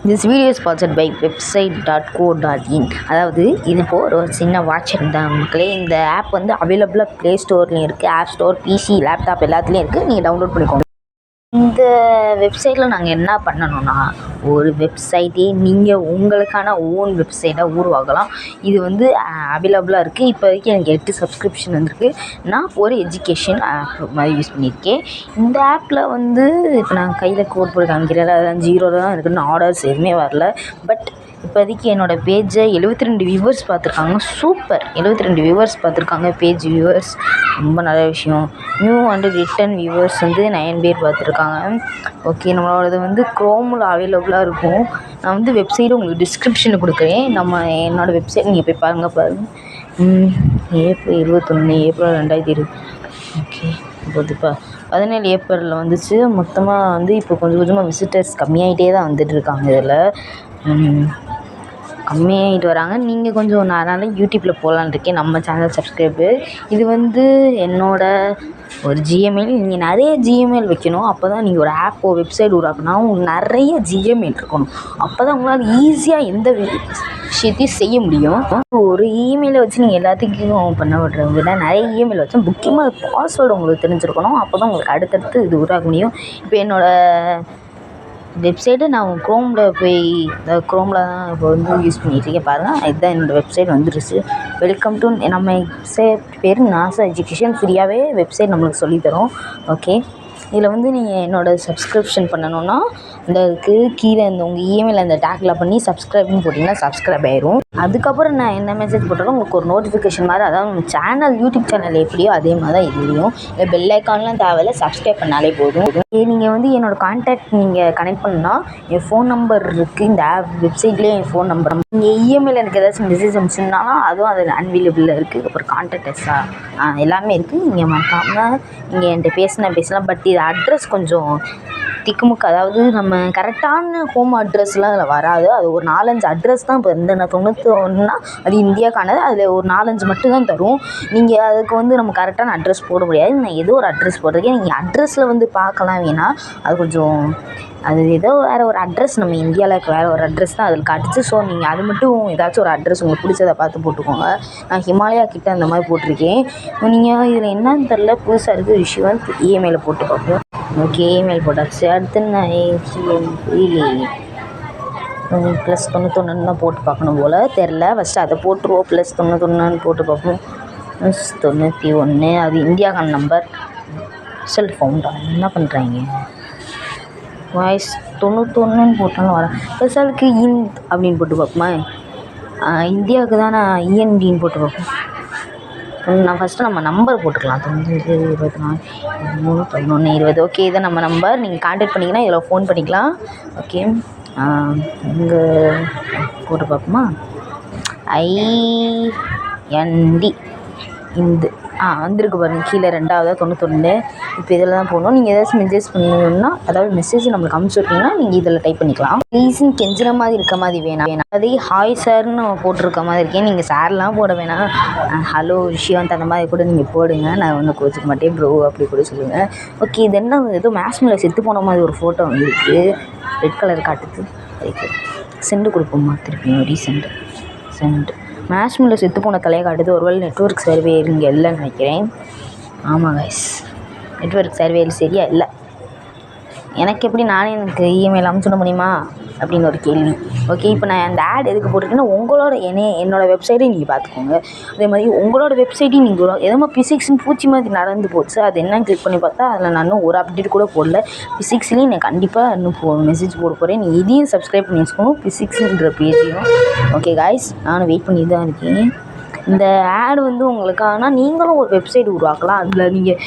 This video sponsored by website.co.in. அதாவது இது இப்போது ஒரு சின்ன வாட்ச் தான் மக்களே. இந்த ஆப் வந்து அவைலபிளாக ப்ளே ஸ்டோர்லேயும் இருக்குது, ஆப் ஸ்டோர், பிசி, லேப்டாப் எல்லாத்துலேயும் இருக்குது. நீங்கள் டவுன்லோட் பண்ணிக்கோங்க. இந்த வெப்சைட்டில் நாங்கள் என்ன பண்ணணும்னா, ஒரு வெப்சைட்டே நீங்கள் உங்களுக்கான ஓன் வெப்சைட்டை உருவாக்கலாம். இது வந்து அவைலபிளாக இருக்குது. இப்போ வரைக்கும் எனக்கு 8 சப்ஸ்கிரிப்ஷன் வந்திருக்கு. நான் ஒரு எஜுகேஷன் ஆப் மாதிரி யூஸ் பண்ணியிருக்கேன். இந்த ஆப்பில் வந்து இப்போ நான் கையில் கோட் போட்டு காமிக்கிறேன், அதெல்லாம் 0 தான் இருக்குன்னு ஆர்டர்ஸ் எதுவுமே வரல. பட் இப்போதைக்கு என்னோடய பேஜை 72 வியூவர்ஸ் பார்த்துருக்காங்க. சூப்பர், 72 வியூவர்ஸ் பார்த்துருக்காங்க. பேஜ் வியூவர்ஸ் ரொம்ப நல்ல விஷயம். நியூ அண்டு ரிட்டன் வியூவர்ஸ் வந்து 9 பேர் பார்த்துருக்காங்க. ஓகே, நம்மளோடது வந்து க்ரோமில் அவைலபிளாக இருக்கும். நான் வந்து வெப்சைட்டு உங்களுக்கு டிஸ்கிரிப்ஷனில் கொடுக்குறேன். என்னோடய வெப்சைட் நீங்கள் போய் பாருங்கள். April 21 April 2020. ஓகே, இப்போ 17 ஏப்ரலில் வந்துச்சு. மொத்தமாக வந்து இப்போ கொஞ்சம் கொஞ்சமாக விசிட்டர்ஸ் கம்மியாகிட்டே தான் வந்துட்டு இருக்காங்க. இதில் கம்மியாகிட்டு வராங்க. நீங்கள் கொஞ்சம் நான் யூடியூப்பில் போகலான்னு இருக்கேன், நம்ம சேனல் சப்ஸ்கிரைபு. இது வந்து என்னோடய ஒரு ஜிமெயில். நீங்கள் நிறைய ஜிமெயில் வைக்கணும். அப்போ தான் நீங்கள் ஒரு ஆப்போ வெப்சைட் உருவாக்குனா உங்களுக்கு நிறைய ஜிமெயில் இருக்கணும். அப்போ தான் உங்களால் ஈஸியாக எந்த விஷயத்தையும் செய்ய முடியும். ஒரு இமெயிலை வச்சு நீங்கள் எல்லாத்துக்கும் பண்ண விட்றத விட நிறைய இமெயில் வச்சு முக்கியமாக பாஸ்வேர்டு உங்களுக்கு தெரிஞ்சிருக்கணும். அப்போ தான் உங்களுக்கு அடுத்தடுத்து இது உருவாக்க முடியும். இப்போ என்னோடய வெப்சைட்டு நான் க்ரோமில் போய் க்ரோமில் தான் இப்போ வந்து யூஸ் பண்ணிகிட்ருக்கேன். பாருங்கள், இதுதான் என்னோடய வெப்சைட் வந்துருச்சு. வெல்கம் டு நம்ம வெப்சைட் பேர் நாசா எஜுகேஷன். ஃப்ரீயாகவே வெப்சைட் நம்மளுக்கு சொல்லித்தரோம். ஓகே, இதில் வந்து நீங்கள் என்னோடய சப்ஸ்கிரிப்ஷன் பண்ணணுன்னா இந்த கீழே இந்த உங்கள் இமெயில் அந்த டேக்கில் பண்ணி சப்ஸ்கிரைப்னு போட்டிங்கன்னா சப்ஸ்கிரைப் ஆயிரும். அதுக்கப்புறம் நான் என்ன மெசேஜ் போட்டாலும் உங்களுக்கு ஒரு நோட்டிஃபிகேஷன் மாதிரி, அதாவது உங்கள் சேனல் யூடியூப் சேனல் எப்படியோ அதே மாதிரி தான் இதுலேயும். இல்லை பெல் ஐக்கான்லாம் தேவையில்லை, சப்ஸ்கிரைப் பண்ணாலே போதும். நீங்கள் வந்து என்னோடய கான்டாக்ட் நீங்கள் கனெக்ட் பண்ணால் என் ஃபோன் நம்பர் இருக்குது. இந்த ஆப் வெப்சைட்லேயே என் ஃபோன் நம்பர். நீங்கள் இமெயில் எனக்கு ஏதாச்சும் மெசேஜ் அனுப்பிச்சுனாலும் அதுவும் அதில் அன்வைலபிளில் இருக்குது. அப்புறம் கான்டாக்டஸா எல்லாமே இருக்குது. நீங்கள் மறக்காமல் நீங்கள் என்கிட்ட பேசலாம். பட் இது அட்ரஸ் கொஞ்சம் திக்குமுக்கு, அதாவது நம்ம கரெக்டான ஹோம் அட்ரஸ்லாம் அதில் வராது. அது ஒரு 4-5 அட்ரஸ் தான். இப்போ இந்த 91னா அது இந்தியாவுக்கானது. அதில் ஒரு 4-5 மட்டும் தான் தரும். நீங்கள் அதுக்கு வந்து நம்ம கரெக்டான அட்ரஸ் போட முடியாது. நான் ஏதோ ஒரு அட்ரஸ் போட்டிருக்கேன். நீங்கள் அட்ரஸில் வந்து பார்க்கலாம் வேணால். அது கொஞ்சம் அது ஏதோ வேறு ஒரு அட்ரஸ், நம்ம இந்தியாவில் இருக்க வேறு ஒரு அட்ரஸ் தான் அதில் காட்டுச்சு. ஸோ நீங்கள் அது மட்டும் ஏதாச்சும் ஒரு அட்ரஸ் உங்களுக்கு பிடிச்சதை பார்த்து போட்டுக்கோங்க. நான் ஹிமாலயா கிட்டே அந்த மாதிரி போட்டிருக்கேன். நீங்கள் இதில் என்னன்னு தெரில, புதுசாக இருக்குது விஷயம். இமெயிலில் போட்டு பார்ப்போம். ஓகே, இமெயில் போட்டாச்சு. அடுத்து நான் +91 தான் போட்டு பார்க்கணும் போல் தெரில. ஃபஸ்ட்டு அதை போட்டுருவோம். +91 போட்டு பார்ப்போம். +91 அது இந்தியாக்கான நம்பர். செல் ஃபவுண்டா என்ன பண்ணுறாங்க? வாய்ஸ் 91 போட்டாலும் வரேன். ரிசல்ட்டுக்கு அப்படின்னு போட்டு பார்ப்போமா? இந்தியாவுக்கு தான் நான் இஎன்டின்னு போட்டு பார்ப்போம். நான் ஃபஸ்ட்டு நம்ம நம்பர் போட்டுக்கலாம். 95 24 13 11 20. ஓகே, இதை நம்ம நம்பர். நீங்கள் கான்டாக்ட் பண்ணிங்கன்னா இதில் ஃபோன் பண்ணிக்கலாம். ஓகே, இங்கே போட்டு பார்ப்போமா? IND இந்த வந்திருக்கு பாருங்கள், கீழே 2வது 91. இப்போ இதில் தான் போகணும். நீங்கள் ஏதாச்சும் மெசேஜ் பண்ணணுன்னா, அதாவது மெசேஜ் நம்மளுக்கு அனுப்பிச்சி விட்டீங்கன்னா நீங்கள் இதில் டைப் பண்ணிக்கலாம். ப்ளீஸ்ன்னு கெஞ்சுற மாதிரி இருக்க மாதிரி வேணாம். அதே ஹாய் சார்னு போட்டிருக்க மாதிரி இருக்கேன். நீங்கள் சார்லாம் போட வேணாம். ஹலோ ரிஷிவந்த் அந்த மாதிரி கூட நீங்கள் போடுங்க. நான் ஒன்றும் கோச்சிக்க மாட்டேன். ப்ரோ அப்படி கூட சொல்லுங்கள். ஓகே, இது என்ன ஏதோ மேக்ஸ்மில் செத்து போன மாதிரி ஒரு ஃபோட்டோ வந்துருக்கு. ரெட் கலர் காட்டுது. சென்டு கொடுப்போம்மா திருப்பியும். சென்ட் மேஷ்மில் செத்து போன தலையை காட்டுது. ஒருவேளை நெட்வொர்க் சர்வே இங்கே இல்லைன்னு நினைக்கிறேன். ஆமாம் கைஸ், நெட்வொர்க் சர்வே சரியா இல்லை. எனக்கு எனக்கு இமெயில் அனுப்பிச்சுட முடியுமா அப்படின்னு ஒரு கேள்வி. ஓகே, இப்போ நான் அந்த ஆட் எதுக்கு போட்டிருக்கேன்னா, என்னோடய வெப்சைட்டையும் நீங்கள் பார்த்துக்கோங்க. அதே மாதிரி உங்களோட வெப்சைட்டையும் நீங்கள் எதோ பிசிக்ஸ்னு பூச்சி மாதிரி நடந்து போச்சு. அது என்னன்னு கிளிக் பண்ணி பார்த்தா அதில் நான் இன்னும் ஒரு அப்டேட் கூட போடல. பிசிக்ஸ்லேயும் நான் கண்டிப்பாக இன்னும் மெசேஜ் போட போகிறேன். நீங்கள் இதையும் சப்ஸ்கிரைப் பண்ணி வச்சுக்கோங்க, பிசிக்ஸுன்ற பேஜையும். ஓகே காய்ஸ், நானும் வெயிட் பண்ணி தான் இருக்கேன். இந்த ஆட் வந்து உங்களுக்கான நீங்களும் ஒரு வெப்சைட் உருவாக்கலாம். அதில் நீங்கள்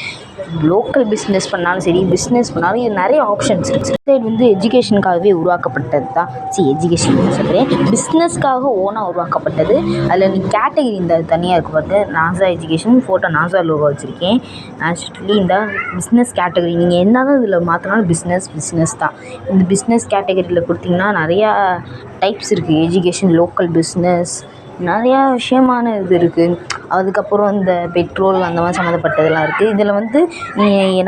லோக்கல் பிஸ்னஸ் பண்ணாலும் சரி, பிஸ்னஸ் பண்ணாலும் இது நிறைய ஆப்ஷன்ஸ் இருக்குது. வெப்சைட் வந்து எஜுகேஷனுக்காகவே உருவாக்கப்பட்டது தான். எஜுகேஷன் சொல்கிறேன், பிஸ்னஸ்க்காக ஓனாக உருவாக்கப்பட்டது. அதில் நீங்கள் கேட்டகரி இந்த தனியாக இருக்கு பாருங்க, NASA education photo, NASA logo வச்சுருக்கேன். ஆக்சுவலி இந்த பிஸ்னஸ் கேட்டகரி நீங்கள் என்ன தான் இதில் மாற்றினாலும் பிஸ்னஸ் தான். இந்த பிஸ்னஸ் கேட்டகரியில் கொடுத்திங்கன்னா நிறையா டைப்ஸ் இருக்குது. எஜுகேஷன், லோக்கல் பிஸ்னஸ், நிறையா விஷயமான இது இருக்குது. அதுக்கப்புறம் இந்த பெட்ரோல் அந்த மாதிரி சம்மந்தப்பட்டதெல்லாம் இருக்குது. இதில் வந்து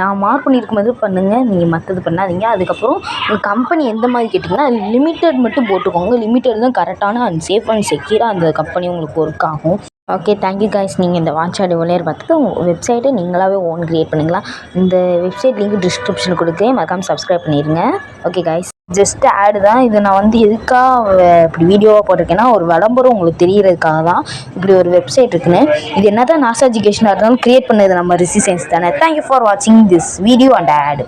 நான் மார்க் பண்ணியிருக்கும் போது பண்ணுங்கள், நீங்கள் மற்றது பண்ணாதீங்க. அதுக்கப்புறம் உங்கள் கம்பெனி எந்த மாதிரி கேட்டிங்கன்னா லிமிட்டட் மட்டும் போட்டுக்கோங்க. லிமிட்டட் தான் கரெக்டான அண்ட் சேஃப் அண்ட் செக்யூராக அந்த கம்பெனி உங்களுக்கு ஒர்க் ஆகும். Okay, thank you guys. நீங்கள் இந்த வாட்ச் இவ்வளோ நேரம் பார்த்துட்டு உங்கள் வெப்சைட்டை நீங்களாகவே ஓன் க்ரியேட் பண்ணிக்கலாம். இந்த வெப்சைட் லிங்க் டிஸ்கிரிப்ஷனில் கொடுக்குறேன், மறக்காமல் சப்ஸ்கிரைப் பண்ணிடுங்க. ஓகே கைஸ், ஜஸ்ட் ஆடு தான் இது. நான் வந்து எதுக்காக இப்படி வீடியோவாக போட்டிருக்கேன்னா ஒரு விளம்பரம் உங்களுக்கு தெரியறதுக்காக தான். இப்படி ஒரு வெப்சைட் இருக்குன்னு, இது என்ன தான் நாசா எஜுகேஷனாக இருந்தாலும் க்ரியேட் பண்ணது நம்ம ரிஷி சயின்ஸ் தானே. தேங்க்யூ ஃபார் வாட்சிங் திஸ் வீடியோ அண்ட் ஆட்.